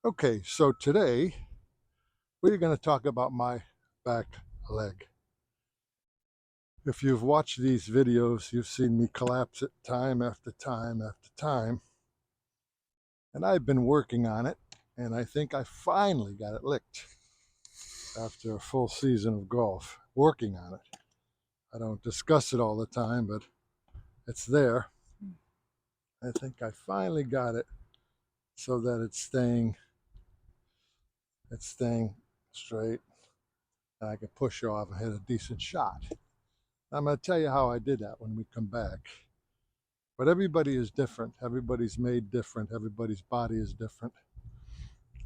Okay, so today we're going to talk about my back leg. If you've watched these videos, you've seen me collapse it time after time after time. And I've been working on it, and I think I finally got it licked after a full season of golf, working on it. I don't discuss it all the time, but it's there. I think I finally got it so that it's staying straight, and I can push off and hit a decent shot. I'm going to tell you how I did that when we come back. But everybody is different. Everybody's made different. Everybody's body is different.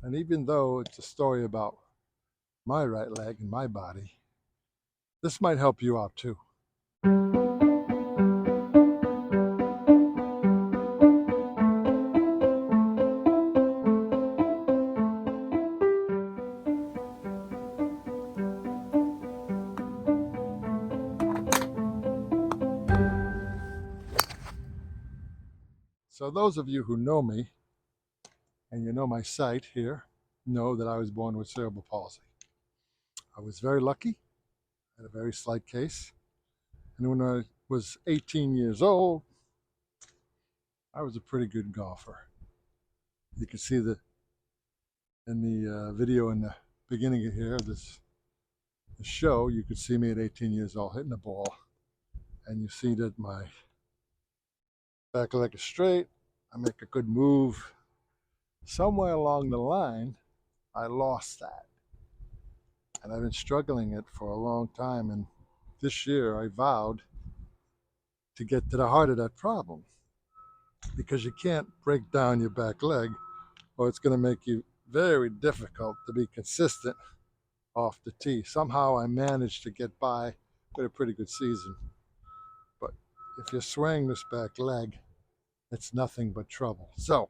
And even though it's a story about my right leg and my body, this might help you out too. So those of you who know me and you know my site here know that I was born with cerebral palsy. I was very lucky, had a very slight case. And when I was 18 years old, I was a pretty good golfer. You can see that in the video in the beginning of here, this show, you could see me at 18 years old hitting the ball. And you see that my back leg is straight. I make a good move. Somewhere along the line, I lost that. And I've been struggling it for a long time. And this year I vowed to get to the heart of that problem, because you can't break down your back leg or it's going to make you very difficult to be consistent off the tee. Somehow I managed to get by with a pretty good season. But if you're swaying this back leg, it's nothing but trouble. So,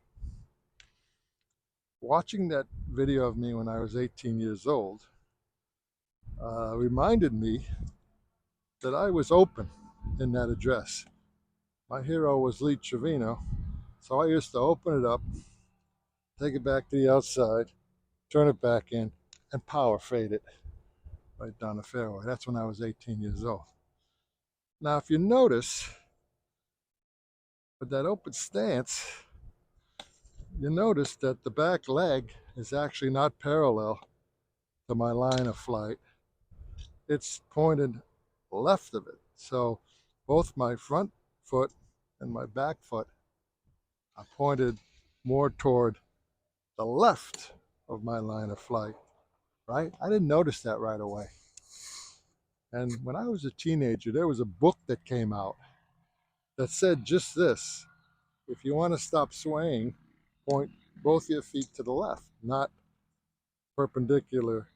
watching that video of me when I was 18 years old reminded me that I was open in that address. My hero was Lee Trevino, so I used to open it up, take it back to the outside, turn it back in, and power fade it right down the fairway. That's when I was 18 years old. Now, if you notice, with that open stance, you notice that the back leg is actually not parallel to my line of flight. It's pointed left of it. So both my front foot and my back foot are pointed more toward the left of my line of flight, right? I didn't notice that right away. And when I was a teenager, there was a book that came out that said just this: if you want to stop swaying, point both your feet to the left, not perpendicular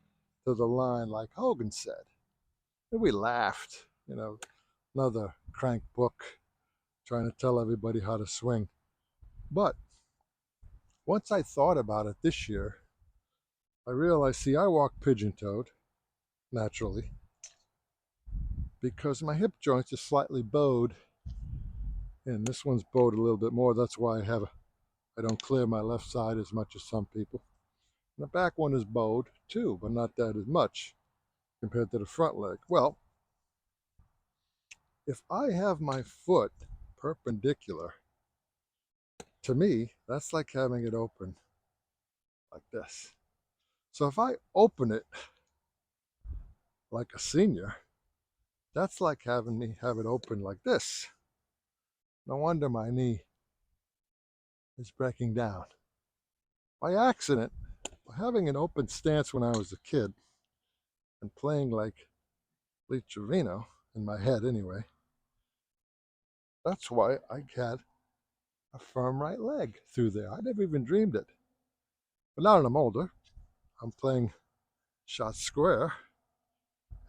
to the line like Hogan said. And we laughed, another crank book trying to tell everybody how to swing. But once I thought about it this year, I realized, see, I walk pigeon-toed naturally because my hip joints are slightly bowed, and this one's bowed a little bit more. That's why I don't clear my left side as much as some people. And the back one is bowed too, but not that as much compared to the front leg. Well, if I have my foot perpendicular, to me, that's like having it open like this. So if I open it like a senior, that's like having me have it open like this. No wonder my knee is breaking down. By accident, by having an open stance when I was a kid and playing like Lee Trevino, in my head anyway, that's why I had a firm right leg through there. I never even dreamed it. But now that I'm older, I'm playing shot square,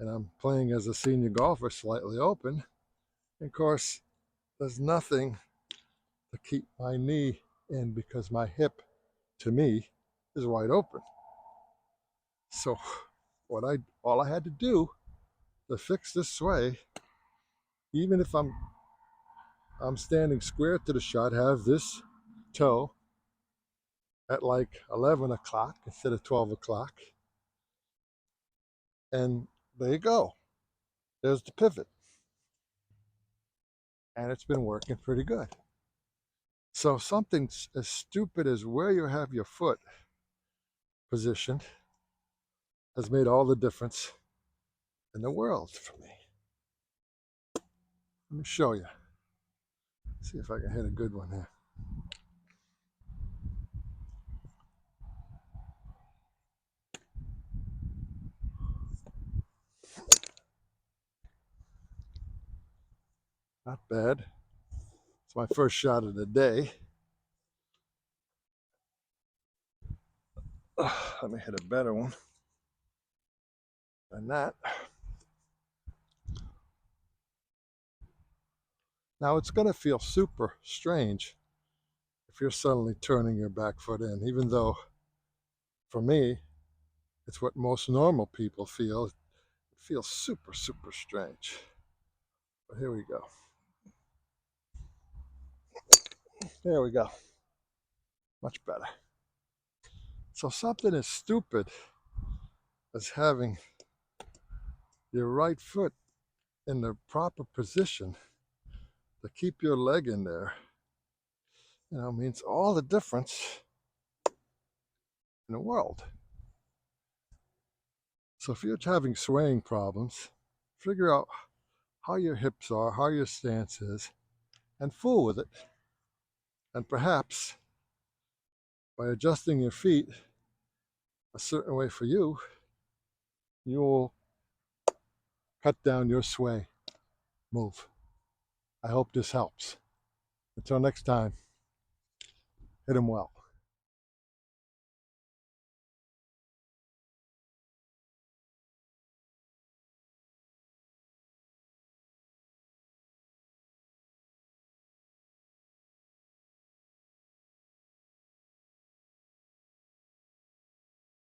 and I'm playing as a senior golfer slightly open. And of course, there's nothing to keep my knee in because my hip, to me, is wide open. So all I had to do to fix this sway, even if I'm standing square to the shot, have this toe at like 11 o'clock instead of 12 o'clock. And there you go. There's the pivot. And it's been working pretty good. So something as stupid as where you have your foot positioned has made all the difference in the world for me. Let me show you. See if I can hit a good one here. Not bad. It's my first shot of the day. Let me hit a better one than that. Now it's going to feel super strange if you're suddenly turning your back foot in, even though for me, it's what most normal people feel. It feels super, super strange. But here we go. There we go. Much better. So something as stupid as having your right foot in the proper position to keep your leg in there, means all the difference in the world. So if you're having swaying problems, figure out how your hips are, how your stance is, and fool with it. And perhaps by adjusting your feet a certain way for you, you'll cut down your sway move. I hope this helps. Until next time, hit 'em well.